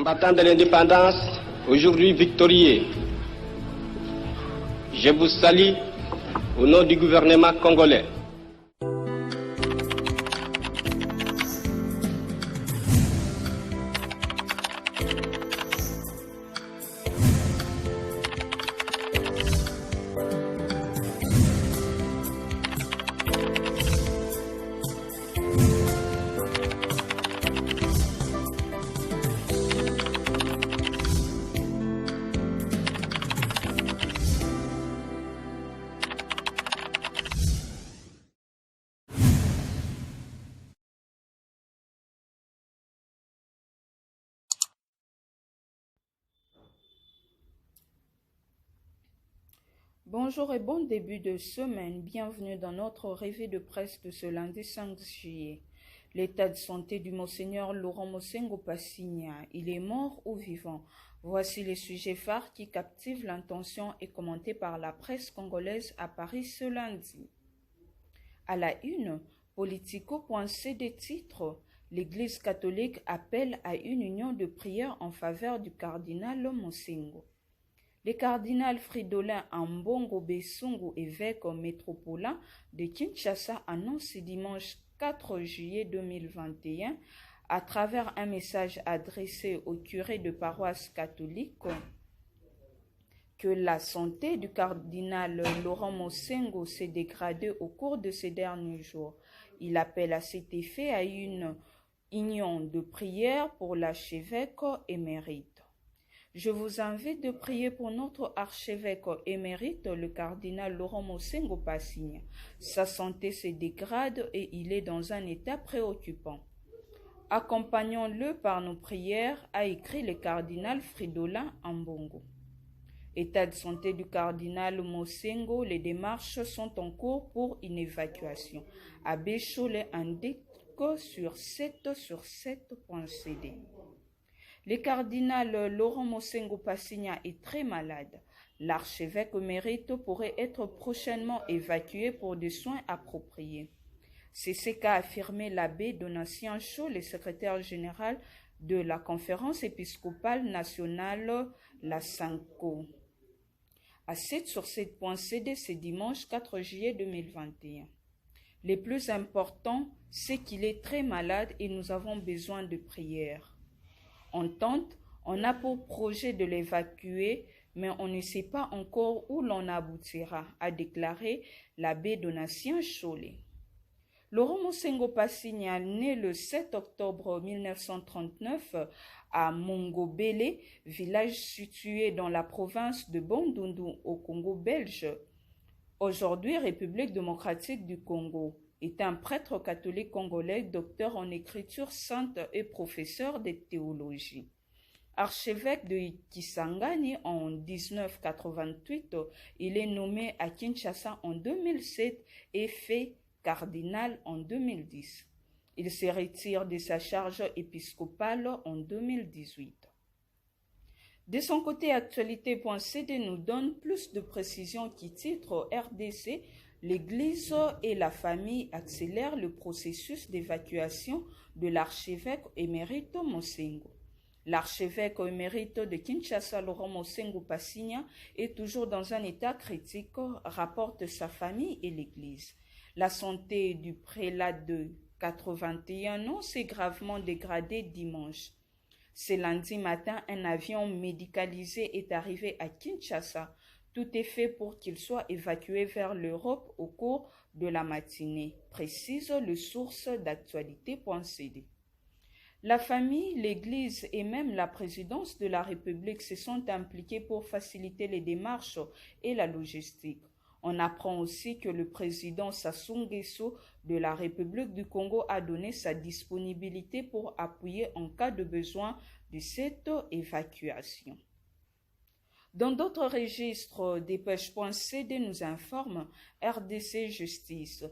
Combattants de l'indépendance, aujourd'hui victorieux, je vous salue au nom du gouvernement congolais. Bonjour et bon début de semaine. Bienvenue dans notre revue de presse de ce lundi 5 juillet. L'état de santé du Monseigneur Laurent Mosengo Passigna. Il est mort ou vivant? Voici les sujets phares qui captivent l'attention et commentés par la presse congolaise à Paris ce lundi. À la une, Politico.cd titre « L'Église catholique appelle à une union de prière en faveur du cardinal Mosengo ». Le cardinal Fridolin Ambongo Besungu, évêque métropolitain de Kinshasa, annonce ce dimanche 4 juillet 2021 à travers un message adressé au curé de paroisse catholique que la santé du cardinal Laurent Mosengo s'est dégradée au cours de ces derniers jours. Il appelle à cet effet à une union de prière pour l'archevêque émérite. Je vous invite de prier pour notre archevêque émérite, le cardinal Laurent Mosengo Passigna. Sa santé se dégrade et il est dans un état préoccupant. Accompagnons-le par nos prières, a écrit le cardinal Fridolin Ambongo. État de santé du cardinal Mosengo, les démarches sont en cours pour une évacuation. Abbé Cholet indique sur 7sur7.cd. Le cardinal Laurent Mosengo Passigna est très malade. L'archevêque émérite pourrait être prochainement évacué pour des soins appropriés. C'est ce qu'a affirmé l'abbé Donatien Chaud, le secrétaire général de la Conférence épiscopale nationale, la SANCO. À 7sur7.cd, c'est dimanche 4 juillet 2021. Le plus important, c'est qu'il est très malade et nous avons besoin de prières. On tente, on a pour projet de l'évacuer, mais on ne sait pas encore où l'on aboutira, a déclaré l'abbé Donatien Cholet. Laurent Mosengo Passigna, né le 7 octobre 1939 à Mongobele, village situé dans la province de Bandundu au Congo belge, aujourd'hui République démocratique du Congo, est un prêtre catholique congolais, docteur en écriture sainte et professeur de théologie. Archevêque de Kisangani en 1988, il est nommé à Kinshasa en 2007 et fait cardinal en 2010. Il se retire de sa charge épiscopale en 2018. De son côté, Actualité.cd nous donne plus de précisions qui titre RDC. L'Église et la famille accélèrent le processus d'évacuation de l'archevêque émérite Mosengo. L'archevêque émérite de Kinshasa, Laurent Mosengo Passigna, est toujours dans un état critique, rapporte sa famille et l'Église. La santé du prélat de 81 ans s'est gravement dégradée dimanche. Ce lundi matin, un avion médicalisé est arrivé à Kinshasa. Tout est fait pour qu'il soit évacué vers l'Europe au cours de la matinée, précise le source d'actualité.cd. La famille, l'Église et même la présidence de la République se sont impliqués pour faciliter les démarches et la logistique. On apprend aussi que le président Sassou Nguesso de la République du Congo a donné sa disponibilité pour appuyer en cas de besoin de cette évacuation. Dans d'autres registres, Dépêche.cd nous informe RDC Justice.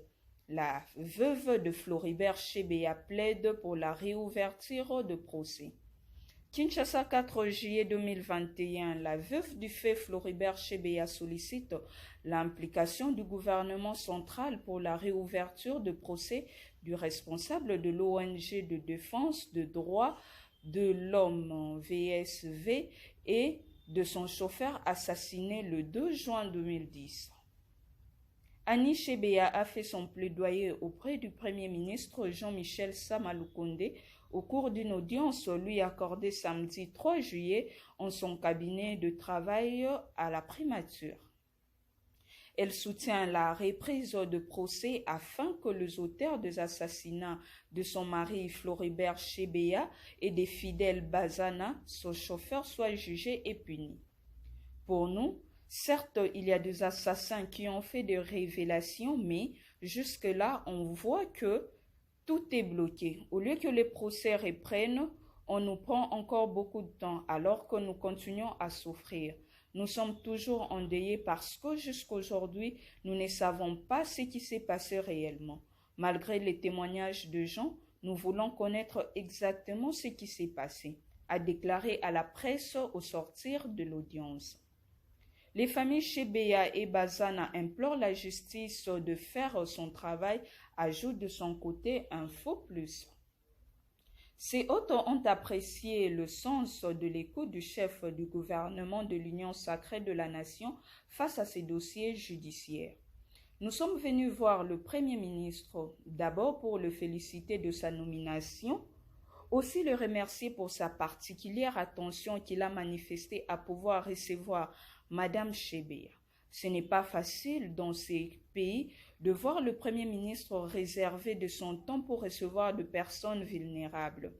La veuve de Floribert Chebeya plaide pour la réouverture de procès. Kinshasa 4 juillet 2021, la veuve du fait Floribert Chebeya sollicite l'implication du gouvernement central pour la réouverture de procès du responsable de l'ONG de défense de droits de l'homme VSV et de son chauffeur assassiné le 2 juin 2010. Annie Chebeya a fait son plaidoyer auprès du Premier ministre Jean-Michel Sama Lukonde au cours d'une audience lui accordée samedi 3 juillet en son cabinet de travail à la primature. Elle soutient la reprise de procès afin que les auteurs des assassinats de son mari Floribert Chebeya et des fidèles Bazana, son chauffeur, soient jugés et punis. Pour nous, certes, il y a des assassins qui ont fait des révélations, mais jusque-là, on voit que tout est bloqué. Au lieu que les procès reprennent, on nous prend encore beaucoup de temps alors que nous continuons à souffrir. Nous sommes toujours endeuillés parce que jusqu'aujourd'hui, nous ne savons pas ce qui s'est passé réellement. Malgré les témoignages de gens, nous voulons connaître exactement ce qui s'est passé, a déclaré à la presse au sortir de l'audience. Les familles Chebeya et Bazana implorent la justice de faire son travail, ajoute de son côté Info Plus. Ces hôtes ont apprécié le sens de l'écoute du chef du gouvernement de l'Union sacrée de la nation face à ces dossiers judiciaires. Nous sommes venus voir le Premier ministre, d'abord pour le féliciter de sa nomination, aussi le remercier pour sa particulière attention qu'il a manifestée à pouvoir recevoir Madame Chebeya. Ce n'est pas facile dans ces pays de voir le Premier ministre réserver de son temps pour recevoir de personnes vulnérables.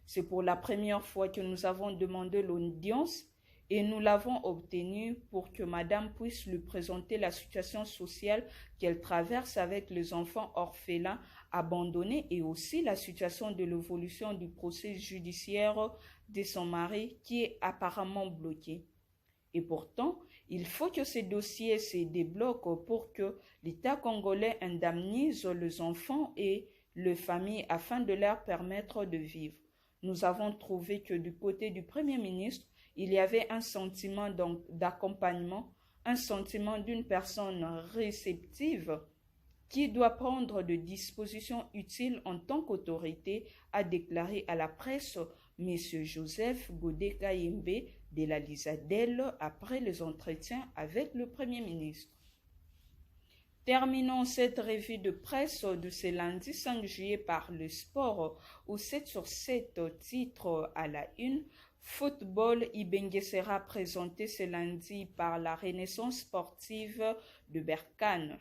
C'est pour la première fois que nous avons demandé l'audience et nous l'avons obtenue pour que Madame puisse lui présenter la situation sociale qu'elle traverse avec les enfants orphelins abandonnés et aussi la situation de l'évolution du procès judiciaire de son mari qui est apparemment bloqué. Et pourtant, il faut que ces dossiers se débloquent pour que l'État congolais indemnise les enfants et les familles afin de leur permettre de vivre. Nous avons trouvé que du côté du Premier ministre, il y avait un sentiment d'accompagnement, un sentiment d'une personne réceptive qui doit prendre des dispositions utiles en tant qu'autorité, a déclaré à la presse M. Joseph Godé-Kayembe de la Lisadelle après les entretiens avec le Premier ministre. Terminons cette revue de presse de ce lundi 5 juillet par le sport, où 7 sur 7 titres à la une. Football, Ibenge sera présenté ce lundi par la Renaissance sportive de Berkane.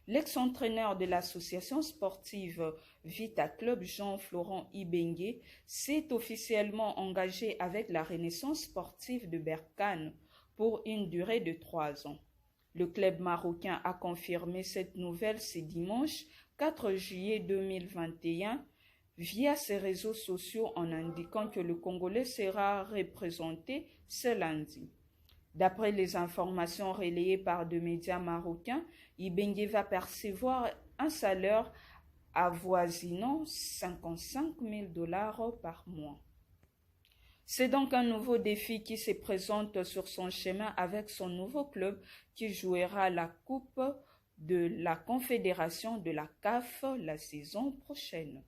L'ex-entraîneur de l'association sportive Vita Club, Jean-Florent Ibenge, s'est officiellement engagé avec la Renaissance sportive de Berkane pour une durée de 3 ans. Le club marocain a confirmé cette nouvelle ce dimanche 4 juillet 2021 via ses réseaux sociaux en indiquant que le Congolais sera représenté ce lundi. D'après les informations relayées par des médias marocains, Ibenge va percevoir un salaire avoisinant 55 000 $ par mois. C'est donc un nouveau défi qui se présente sur son chemin avec son nouveau club qui jouera la Coupe de la Confédération de la CAF la saison prochaine.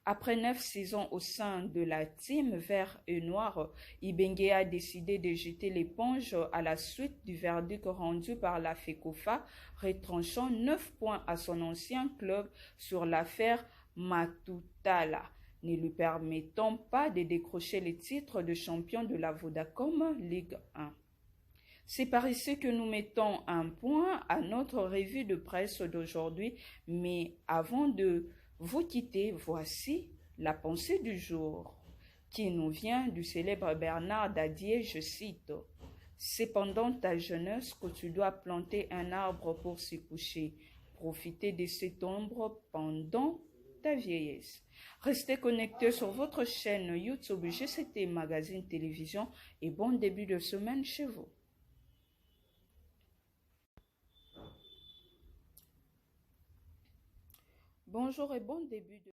Après 9 saisons au sein de la team vert et noir, Ibenge a décidé de jeter l'éponge à la suite du verdict rendu par la FECOFA, retranchant 9 points à son ancien club sur l'affaire Matutala, ne lui permettant pas de décrocher le titre de champion de la Vodacom Ligue 1. C'est par ici que nous mettons un point à notre revue de presse d'aujourd'hui, mais avant de vous quitter, voici la pensée du jour, qui nous vient du célèbre Bernard Dadier, je cite « C'est pendant ta jeunesse que tu dois planter un arbre pour s'y coucher, profiter de cette ombre pendant ta vieillesse. » Restez connectés sur votre chaîne YouTube GCT Magazine Télévision et bon début de semaine chez vous. Bonjour et bon début de